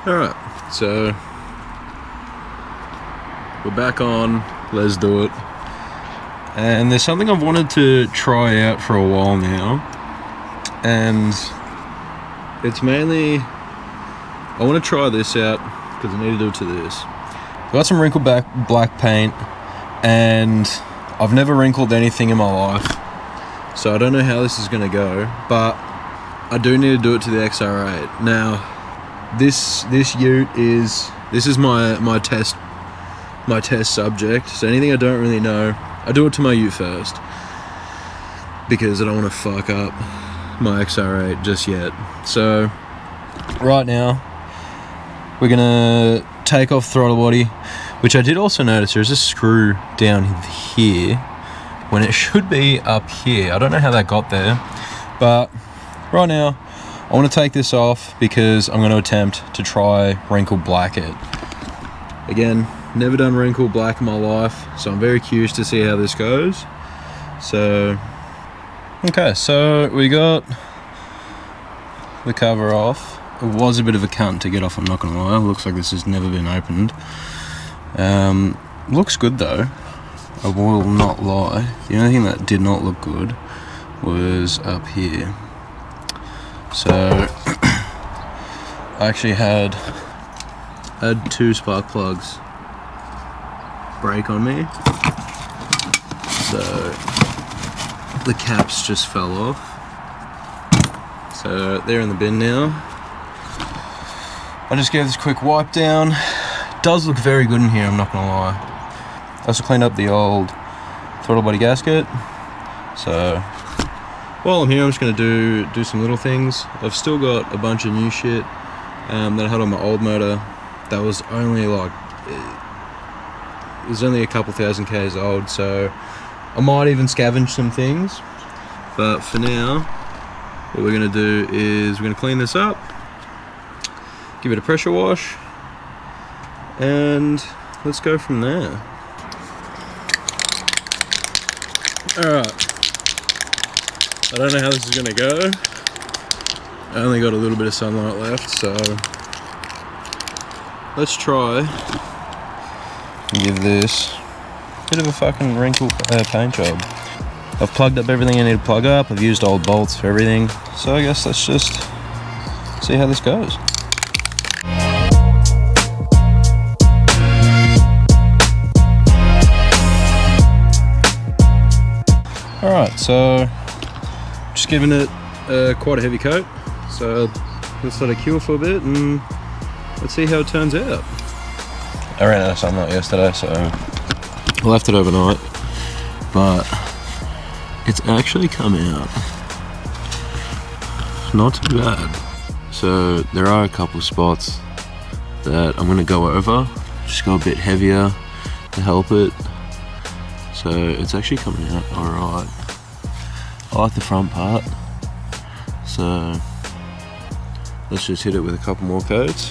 Alright, so we're back on, let's do it. And there's something I've wanted to try out for a while now, and it's mainly, I want to try this out because I need to do it to this. I've got some wrinkle black paint, and I've never wrinkled anything in my life, so I don't know how this is going to go, but I do need to do it to the XR8. Now, this ute is, this is my test subject, so anything I don't really know, I do it to my ute first, because I don't want to fuck up my XR8 just yet. So, right now, we're going to take off throttle body, which I did also notice there's a screw down here, when it should be up here. I don't know how that got there, but right now, I want to take this off because I'm going to attempt to try wrinkle black it. Again, never done wrinkle black in my life, so I'm very curious to see how this goes. So, okay, so we got the cover off. It was a bit of a cunt to get off, I'm not going to lie. It looks like this has never been opened. Looks good though, I will not lie. The only thing that did not look good was up here. So, I actually had 2 spark plugs break on me, so the caps just fell off. So they're in the bin now. I just gave this a quick wipe down. It does look very good in here, I'm not gonna lie. I also cleaned up the old throttle body gasket. So while I'm here, I'm just gonna do some little things. I've still got a bunch of new shit that I had on my old motor that was only like, it was only a couple thousand Ks old, so I might even scavenge some things. But for now, what we're gonna do is we're gonna clean this up, give it a pressure wash, and let's go from there. Alright, I don't know how this is gonna go. I only got a little bit of sunlight left, so let's try and give this a bit of a fucking wrinkle paint job. I've plugged up everything I need to plug up. I've used old bolts for everything, so I guess let's just see how this goes. Alright, so just giving it quite a heavy coat, so let's let it cure for a bit and let's see how it turns out. I ran out of sunlight yesterday, so I left it overnight, but it's actually come out not too bad. So there are a couple spots that I'm going to go over, just go a bit heavier to help it. So it's actually coming out alright. I like the front part, so let's just hit it with a couple more coats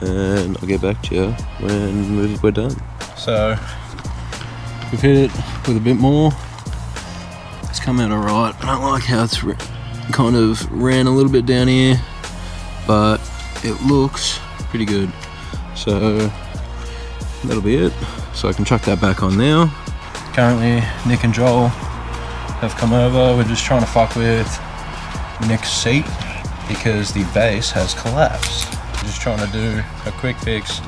and I'll get back to you when we're done. So we've hit it with a bit more. It's come out alright. I don't like how it's kind of ran a little bit down here, but it looks pretty good. So that'll be it. So I can chuck that back on now. Currently Nick and Joel have come over. We're just trying to fuck with Nick's seat because the base has collapsed. We're just trying to do a quick fix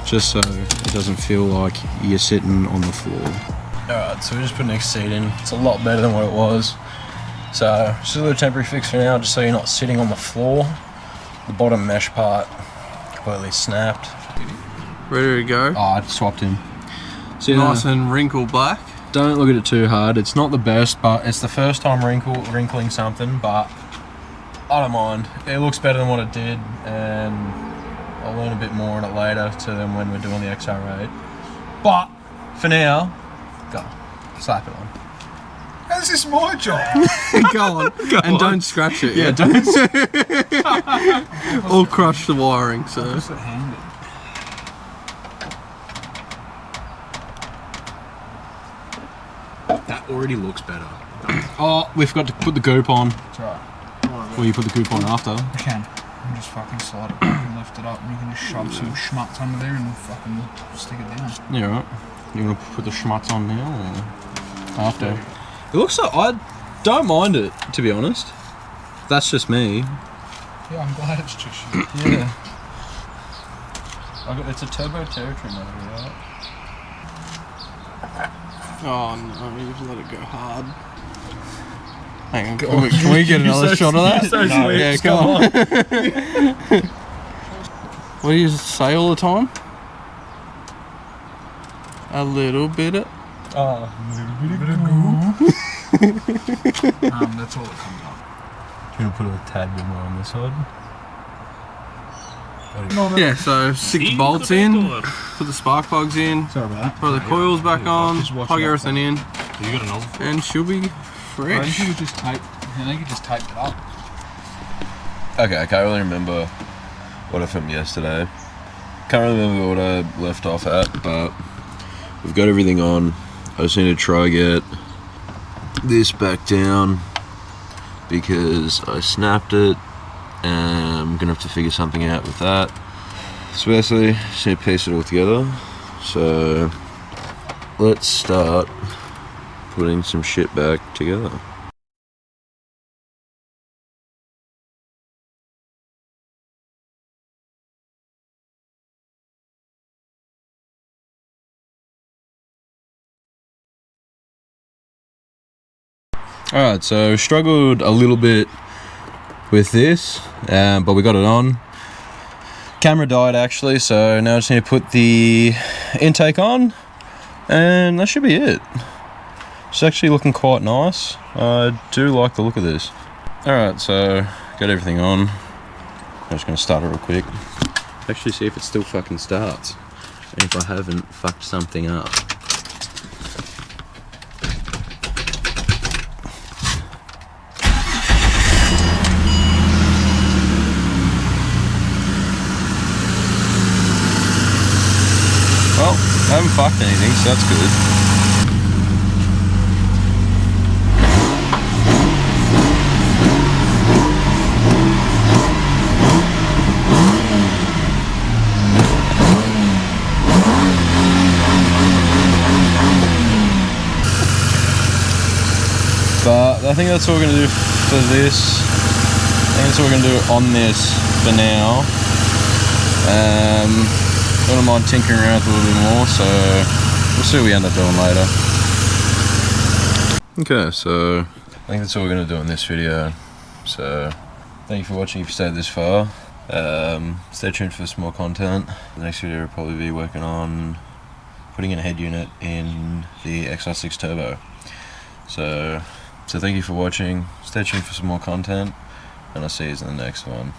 just so it doesn't feel like you're sitting on the floor. Alright, so we just put Nick's seat in. It's a lot better than what it was. So just a little temporary fix for now, just so you're not sitting on the floor. The bottom mesh part completely snapped. Ready to go? Oh, I swapped him. So, nice and wrinkle black. Don't look at it too hard. It's not the best, but it's the first time wrinkling something, but I don't mind. It looks better than what it did, and I'll learn a bit more on it later to then when we're doing the XR8. But for now, go slap it on. This is my job. Go on. And don't scratch it. Yeah, don't. Or crush the wiring. So. That already looks better. Oh, we forgot to put the goop on. That's right. Well, you put the goop on after. I can. And just fucking slide it back and lift it up, and you can just shove some schmutz under there and fucking stick it down. Yeah, right. You want to put the schmutz on now or after? It looks like I don't mind it, to be honest. That's just me. Yeah, I'm glad it's just you. Yeah. It's a turbo territory motor, right? Oh no, you've let it go hard. Hang on, can we get another shot of that? So No, sweet. yeah, come on. What do you say all the time? A little bit of... Oh, Bit of goo. That's all that comes up. you want to put a tad bit more on this side? Yeah, so stick the bolts in, put the spark plugs in, Sorry about that. throw the coils back on, Just watch plug out. everything in, You got another? and she'll be I think fresh. you just tape. I think you just taped it up. Okay, I can't really remember what I filmed yesterday. Can't really remember what I left off at, but we've got everything on. I just need to try get this back down because I snapped it and I'm gonna have to figure something out with that. So basically, just need to piece it all together. So let's start putting some shit back together. Alright, so struggled a little bit with this, but we got it on. Camera died actually, so now I just need to put the intake on, and that should be it. It's actually looking quite nice. I do like the look of this. Alright, so got everything on. I'm just going to start it real quick. Actually see if it still fucking starts, and if I haven't fucked something up. Well, I haven't fucked anything, so that's good. But I think that's all we're going to do for this. I think that's what we're going to do on this for now. I don't mind tinkering around with a little bit more, so we'll see what we end up doing later. Okay, so I think that's all we're going to do in this video. So thank you for watching if you stayed this far. Stay tuned for some more content. The next video will probably be working on putting in a head unit in the XR6 Turbo. So thank you for watching. Stay tuned for some more content, and I'll see you in the next one.